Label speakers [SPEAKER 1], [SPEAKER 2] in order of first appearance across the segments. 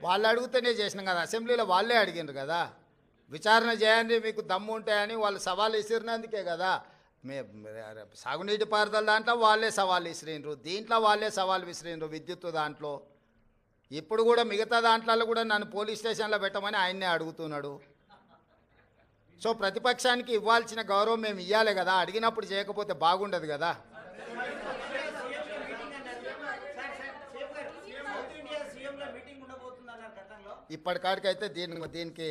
[SPEAKER 1] వాళ్ళు అడిగితేనే చేసినాం కదా, అసెంబ్లీలో వాళ్ళే అడిగినారు కదా, విచారణ చేయండి మీకు దమ్ము ఉంటాయని వాళ్ళు సవాల్ విసిరినందుకే కదా. సాగునీటి పారుదల దాంట్లో వాళ్ళే సవాల్ విసిరినరు, దీంట్లో వాళ్ళే సవాల్ విసిరినరు, విద్యుత్తు దాంట్లో. ఇప్పుడు కూడా మిగతా దాంట్లో కూడా నన్ను పోలీస్ స్టేషన్లో పెట్టమని ఆయన్నే అడుగుతున్నాడు. సో ప్రతిపక్షానికి ఇవ్వాల్సిన గౌరవం మేము ఇవ్వాలి కదా, అడిగినప్పుడు చేయకపోతే బాగుండదు కదా. ఇప్పటికాడికైతే దీనికి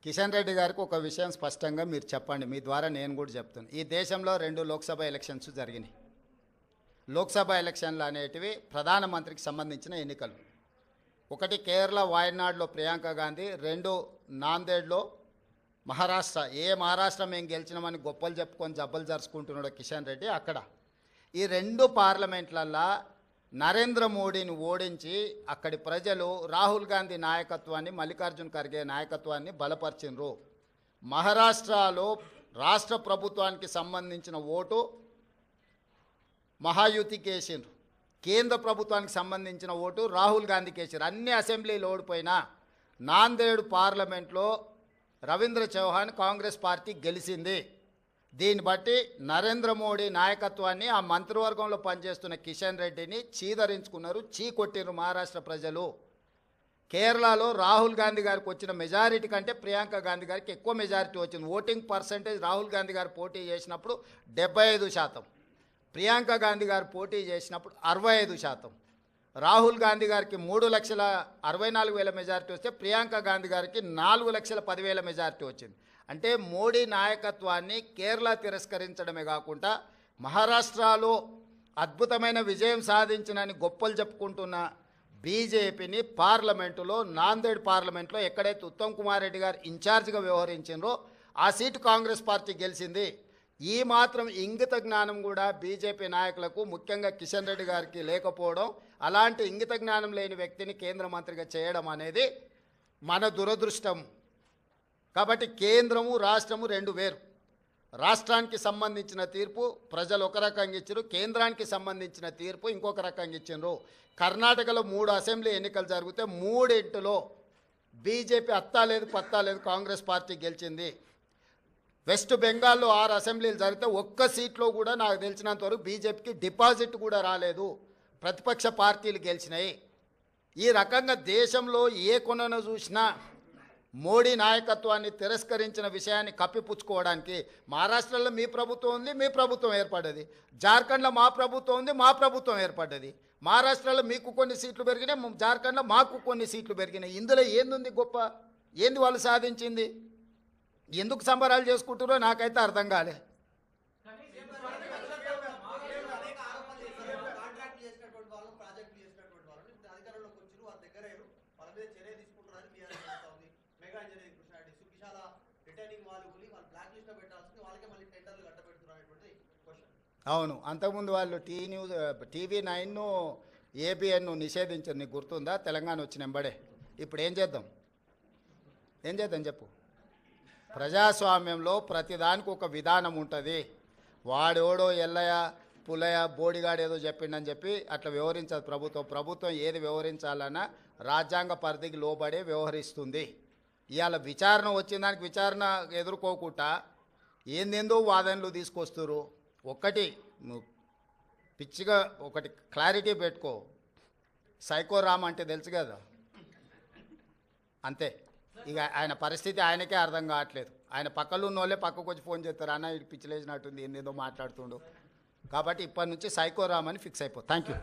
[SPEAKER 1] కిషన్ రెడ్డి గారికి ఒక విషయం స్పష్టంగా మీరు చెప్పండి, మీ ద్వారా నేను కూడా చెప్తాను. ఈ దేశంలో 2 లోక్సభ ఎలక్షన్స్ జరిగినాయి. లోక్సభ ఎలక్షన్లు అనేటివి ప్రధానమంత్రికి సంబంధించిన ఎన్నికలు. ఒకటి కేరళ వాయనాడ్లో ప్రియాంక గాంధీ, 2 నాందేడ్లో మహారాష్ట్ర. మహారాష్ట్ర మేము గెలిచినామని గొప్పలు చెప్పుకొని జబ్బలు జరుచుకుంటున్నాడు కిషన్ రెడ్డి అక్కడ. ఈ 2 పార్లమెంట్లల్లో నరేంద్ర మోడీని ఓడించి అక్కడి ప్రజలు రాహుల్ గాంధీ నాయకత్వాన్ని, మల్లికార్జున్ ఖర్గే నాయకత్వాన్ని బలపరిచినరు. మహారాష్ట్రలో రాష్ట్ర ప్రభుత్వానికి సంబంధించిన ఓటు మహాయుతికి వేసిండ్రు, కేంద్ర ప్రభుత్వానికి సంబంధించిన ఓటు రాహుల్ గాంధీకి వేసారు. అన్ని అసెంబ్లీలు ఓడిపోయినా నాందేడ్ పార్లమెంట్లో రవీంద్ర చౌహాన్ కాంగ్రెస్ పార్టీ గెలిచింది. దీన్ని బట్టి నరేంద్ర మోడీ నాయకత్వాన్ని, ఆ మంత్రివర్గంలో పనిచేస్తున్న కిషన్ రెడ్డిని చీదరించుకున్నారు, కొట్టినారు మహారాష్ట్ర ప్రజలు. కేరళలో రాహుల్ గాంధీ గారికి వచ్చిన మెజారిటీ కంటే ప్రియాంక గాంధీ గారికి ఎక్కువ మెజారిటీ వచ్చింది. ఓటింగ్ పర్సంటేజ్ రాహుల్ గాంధీ గారు పోటీ చేసినప్పుడు 75%, ప్రియాంక గాంధీ గారు పోటీ చేసినప్పుడు 65%. రాహుల్ గాంధీ గారికి 3,64,000 మెజారిటీ వస్తే ప్రియాంక గాంధీ గారికి 4,10,000 మెజారిటీ వచ్చింది. అంటే మోడీ నాయకత్వాన్ని కేరళ తిరస్కరించడమే కాకుండా మహారాష్ట్రలో అద్భుతమైన విజయం సాధించినని గొప్పలు చెప్పుకుంటున్న బీజేపీని పార్లమెంటులో, నాందేడ్ పార్లమెంట్లో ఎక్కడైతే ఉత్తమ్ కుమార్ రెడ్డి గారు ఇన్ఛార్జిగా వ్యవహరించారో ఆ సీటు కాంగ్రెస్ పార్టీ గెలిచింది. ఈ మాత్రం ఇంగిత జ్ఞానం కూడా బీజేపీ నాయకులకు, ముఖ్యంగా కిషన్ రెడ్డి గారికి లేకపోవడం, అలాంటి ఇంగిత జ్ఞానం లేని వ్యక్తిని కేంద్ర మంత్రిగా చేయడం అనేది మన దురదృష్టం. కాబట్టి కేంద్రము రాష్ట్రము 2 వేరు. రాష్ట్రానికి సంబంధించిన తీర్పు ప్రజలు ఒక రకంగా ఇచ్చారు, కేంద్రానికి సంబంధించిన తీర్పు ఇంకొక రకంగా ఇచ్చారు. కర్ణాటకలో 3 అసెంబ్లీ ఎన్నికలు జరిగితే 3 బీజేపీ అత్తాలేదు పత్తాలేదు కాంగ్రెస్ పార్టీ గెలిచింది. వెస్ట్ బెంగాల్లో 6 అసెంబ్లీలు జరిగితే ఒక్క సీట్లో కూడా నాకు తెలిసినంత వరకు బీజేపీకి డిపాజిట్ కూడా రాలేదు, ప్రతిపక్ష పార్టీలు గెలిచినాయి. ఈ రకంగా దేశంలో ఏ కొనను చూసినా మోడీ నాయకత్వాన్ని తిరస్కరించిన విషయాన్ని కప్పిపుచ్చుకోవడానికి మహారాష్ట్రలో మీ ప్రభుత్వం ఉంది, మీ ప్రభుత్వం ఏర్పడ్డది. జార్ఖండ్లో మా ప్రభుత్వం ఉంది, మా ప్రభుత్వం ఏర్పడ్డది. మహారాష్ట్రలో మీకు కొన్ని సీట్లు పెరిగినాయి, జార్ఖండ్లో మాకు కొన్ని సీట్లు పెరిగినాయి. ఇందులో ఏంది గొప్ప, ఏంది వాళ్ళు సాధించింది? ఎందుకు సంబరాలు చేసుకుంటారో నాకైతే అర్థం కాలే. అవును, అంతకుముందు వాళ్ళు TV9 ABN నిషేధించారు, నీకు గుర్తుందా? తెలంగాణ వచ్చిన ఎంబడే. ఇప్పుడు ఏం చేద్దాం చెప్పు. ప్రజాస్వామ్యంలో ప్రతిదానికి ఒక విధానం ఉంటుంది. వాడోడో ఎల్లయ్య పుల్లయ్య బోడిగాడు ఏదో చెప్పిండని చెప్పి అట్లా వ్యవహరించదు ప్రభుత్వం. ప్రభుత్వం ఏది వ్యవహరించాలన్నా రాజ్యాంగ పరిధికి లోబడే వ్యవహరిస్తుంది. ఇవాళ విచారణ వచ్చిన దానికి విచారణ ఎదుర్కోకుండా ఏందేందో వాదనలు తీసుకొస్తారు. ఒకటి పిచ్చిగా ఒకటి క్లారిటీ పెట్టుకో, సైకో రామ్ అంటే తెలుసు కదా, అంతే. ఇక ఆయన పరిస్థితి ఆయనకే అర్థం కావట్లేదు. ఆయన పక్కలో ఉన్న వాళ్ళే పక్కకు వచ్చి ఫోన్ చేస్తారు, అన్న ఇది పిచ్చిలేసినట్టుంది, ఏందేదో మాట్లాడుతుండు. కాబట్టి ఇప్పటి నుంచి సైకో రామ్ అని ఫిక్స్ అయిపో. Thank you.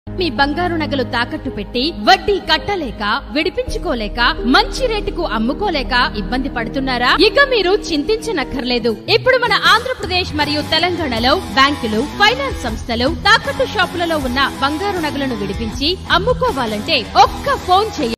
[SPEAKER 2] మీ బంగారు నగలు తాకట్టు పెట్టి వడ్డీ కట్టలేక, విడిపించుకోలేక, మంచి రేటుకు అమ్ముకోలేక ఇబ్బంది పడుతున్నారా? ఇక మీరు చింతించనక్కర్లేదు. ఇప్పుడు మన ఆంధ్రప్రదేశ్ మరియు తెలంగాణలో బ్యాంకులు, ఫైనాన్స్ సంస్థలు తాకట్టు షాపులలో ఉన్న బంగారు నగలను విడిపించి అమ్ముకోవాలంటే ఒక్క ఫోన్ చేయండి.